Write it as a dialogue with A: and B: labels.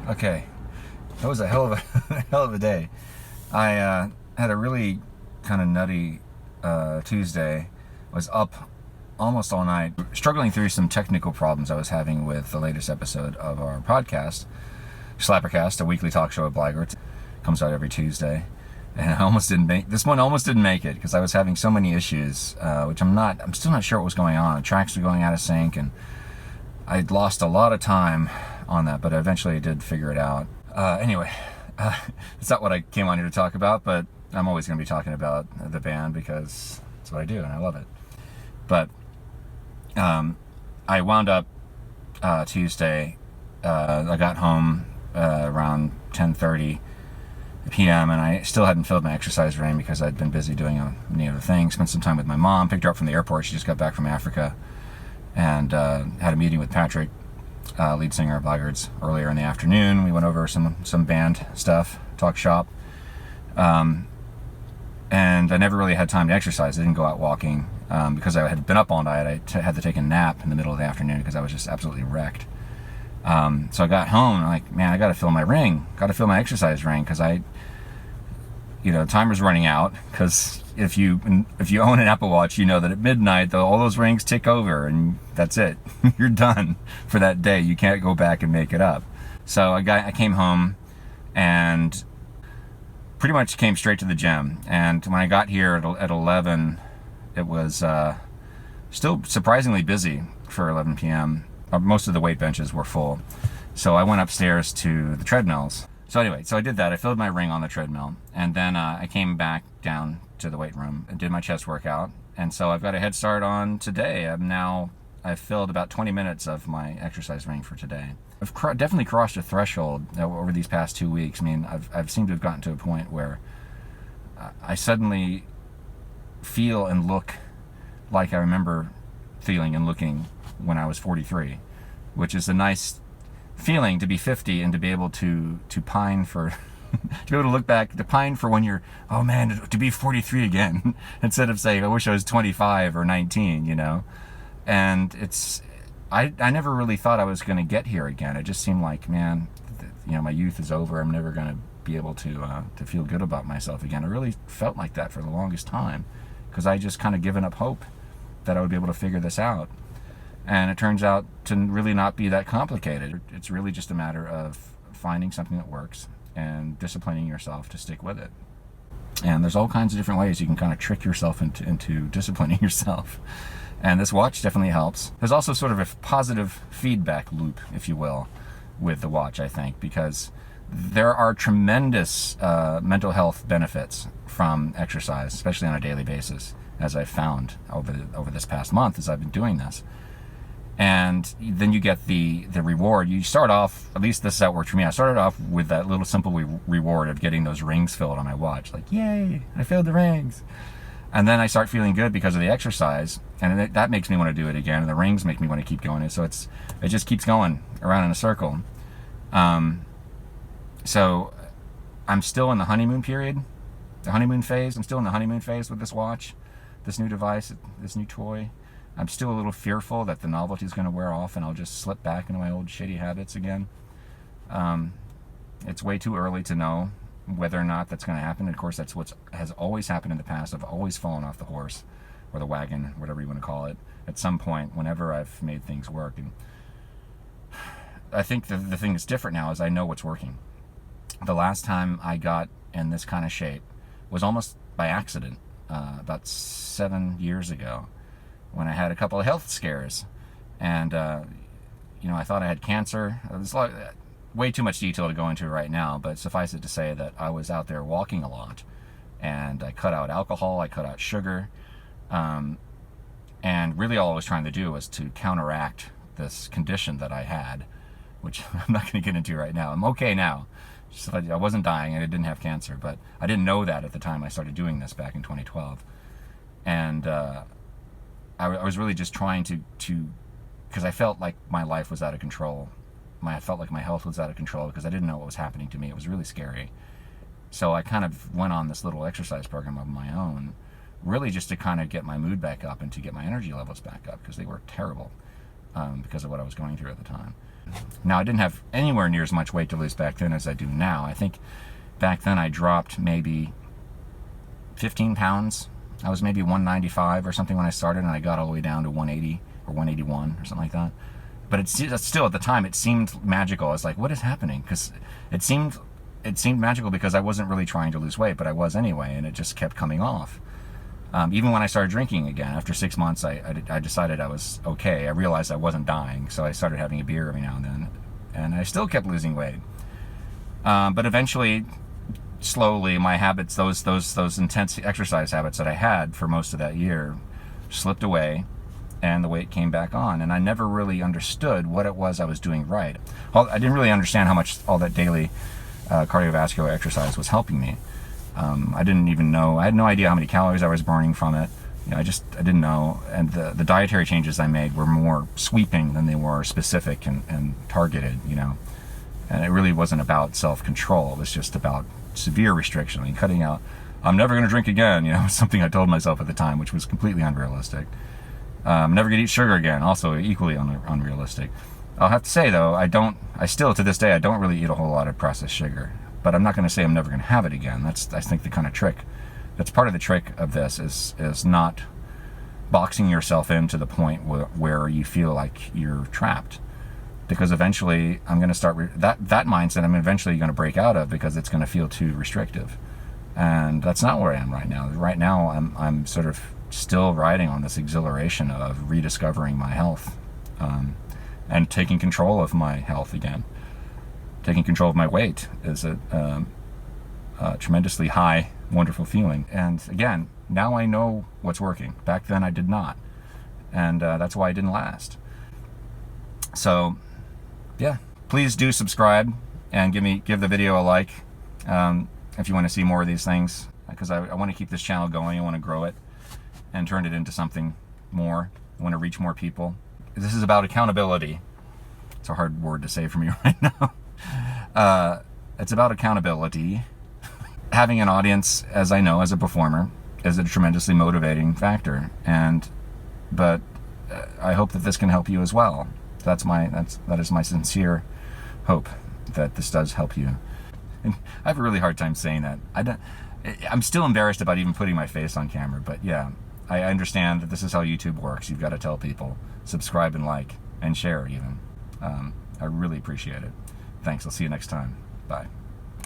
A: Okay, that was a hell of a hell of a day. I had a really kind of nutty Tuesday. I was up almost all night, struggling through some technical problems I was having with the latest episode of our podcast, SlapperCast, a weekly talk show of Blaggards. Comes out every Tuesday, and I almost didn't make this one. Almost didn't make it because I was having so many issues, which I'm still not sure what was going on. The tracks were going out of sync, and I'd lost a lot of time on that, but eventually I did figure it out. Anyway, it's not what I came on here to talk about, but I'm always going to be talking about the band because it's what I do and I love it. But I wound up Tuesday. I got home around 10:30 p.m. and I still hadn't filled my exercise ring because I'd been busy doing many other things. Spent some time with my mom, picked her up from the airport. She just got back from Africa, and had a meeting with Patrick, lead singer of Blaggards, earlier in the afternoon. We went over some band stuff, talk shop, and I never really had time to exercise. I didn't go out walking because I had been up all night. I had to take a nap in the middle of the afternoon because I was just absolutely wrecked. So I got home and I'm like, man, I got to fill my ring, got to fill my exercise ring because timer's running out. Because if you own an Apple Watch, you know that at midnight all those rings tick over and that's it. You're done for that day. You can't go back and make it up. So I came home and pretty much came straight to the gym. And when I got here at 11, it was still surprisingly busy for 11 p.m. Most of the weight benches were full. So I went upstairs to the treadmills. So anyway, I did that. I filled my ring on the treadmill, and then I came back down to the weight room and did my chest workout. And so I've got a head start on today. I've filled about 20 minutes of my exercise ring for today. I've definitely crossed a threshold over these past 2 weeks. I mean, I've seemed to have gotten to a point where I suddenly feel and look like I remember feeling and looking when I was 43, which is a nice feeling to be 50 and to be able to pine for to be able to look back, to pine for when you're, oh man, to be 43 again instead of saying I wish I was 25 or 19, and I never really thought I was going to get here again. It just seemed like, man, my youth is over. I'm never going to be able to feel good about myself again. I really felt like that for the longest time because I just kind of given up hope that I would be able to figure this out. And it turns out to really not be that complicated. It's really just a matter of finding something that works and disciplining yourself to stick with it. And there's all kinds of different ways you can kind of trick yourself into disciplining yourself. And this watch definitely helps. There's also sort of a positive feedback loop, if you will, with the watch, I think, because there are tremendous mental health benefits from exercise, especially on a daily basis, as I've found over this past month as I've been doing this. And then you get the reward. You start off, at least this is how it worked for me, I started off with that little simple reward of getting those rings filled on my watch. Like, yay, I filled the rings. And then I start feeling good because of the exercise, and that makes me want to do it again, and the rings make me want to keep going. And so it just keeps going around in a circle. So I'm still in the honeymoon period, the honeymoon phase. I'm still in the honeymoon phase with this watch, this new device, this new toy. I'm still a little fearful that the novelty is going to wear off and I'll just slip back into my old shitty habits again. It's way too early to know whether or not that's going to happen. Of course, that's what has always happened in the past. I've always fallen off the horse or the wagon, whatever you want to call it, at some point whenever I've made things work. And I think the thing that's different now is I know what's working. The last time I got in this kind of shape was almost by accident, about 7 years ago, when I had a couple of health scares, and I thought I had cancer. There's way too much detail to go into right now, but suffice it to say that I was out there walking a lot, and I cut out alcohol, I cut out sugar, and really all I was trying to do was to counteract this condition that I had, which I'm not going to get into right now. I'm okay now. Just I wasn't dying and I didn't have cancer, but I didn't know that at the time I started doing this back in 2012, and I was really just trying to because I felt like my life was out of control. I felt like my health was out of control because I didn't know what was happening to me. It was really scary. So I kind of went on this little exercise program of my own, really just to kind of get my mood back up and to get my energy levels back up because they were terrible because of what I was going through at the time. Now, I didn't have anywhere near as much weight to lose back then as I do now. I think back then I dropped maybe 15 pounds. I was maybe 195 or something when I started, and I got all the way down to 180 or 181 or something like that. But it's still, at the time, it seemed magical. I was like, what is happening? Because it seemed magical because I wasn't really trying to lose weight, but I was anyway, and it just kept coming off. Even when I started drinking again, after 6 months, I decided I was okay. I realized I wasn't dying, so I started having a beer every now and then, and I still kept losing weight. But eventually, slowly, my habits, those intense exercise habits that I had for most of that year, slipped away, and the weight came back on. And I never really understood what it was I was doing right. Well, I didn't really understand how much all that daily cardiovascular exercise was helping me. I didn't even know. I had no idea how many calories I was burning from it. You know, I didn't know. And the dietary changes I made were more sweeping than they were specific and targeted, you know. And it really wasn't about self-control. It was just about severe restriction. I mean, cutting out, I'm never going to drink again, you know, something I told myself at the time, which was completely unrealistic. I'm never going to eat sugar again, also equally unrealistic. I'll have to say, though, I still, to this day, I don't really eat a whole lot of processed sugar. But I'm not going to say I'm never going to have it again. That's, I think, the kind of trick. That's part of the trick of this is not boxing yourself in to the point where you feel like you're trapped. Because eventually I'm going to start, that mindset I'm eventually going to break out of, because it's going to feel too restrictive. And that's not where I am right now. Right now I'm sort of still riding on this exhilaration of rediscovering my health, and taking control of my health again. Taking control of my weight is a tremendously high, wonderful feeling. And again, now I know what's working. Back then I did not. And that's why I didn't last. So, yeah, please do subscribe and give the video a like if you want to see more of these things. Because I want to keep this channel going. I want to grow it and turn it into something more. I want to reach more people. This is about accountability. It's a hard word to say for me right now. It's about accountability. Having an audience, as I know, as a performer, is a tremendously motivating factor. But I hope that this can help you as well. That is my sincere hope, that this does help you. And I have a really hard time saying that. I'm still embarrassed about even putting my face on camera. But yeah, I understand that this is how YouTube works. You've got to tell people, subscribe and like and share even. I really appreciate it. Thanks. I'll see you next time. Bye.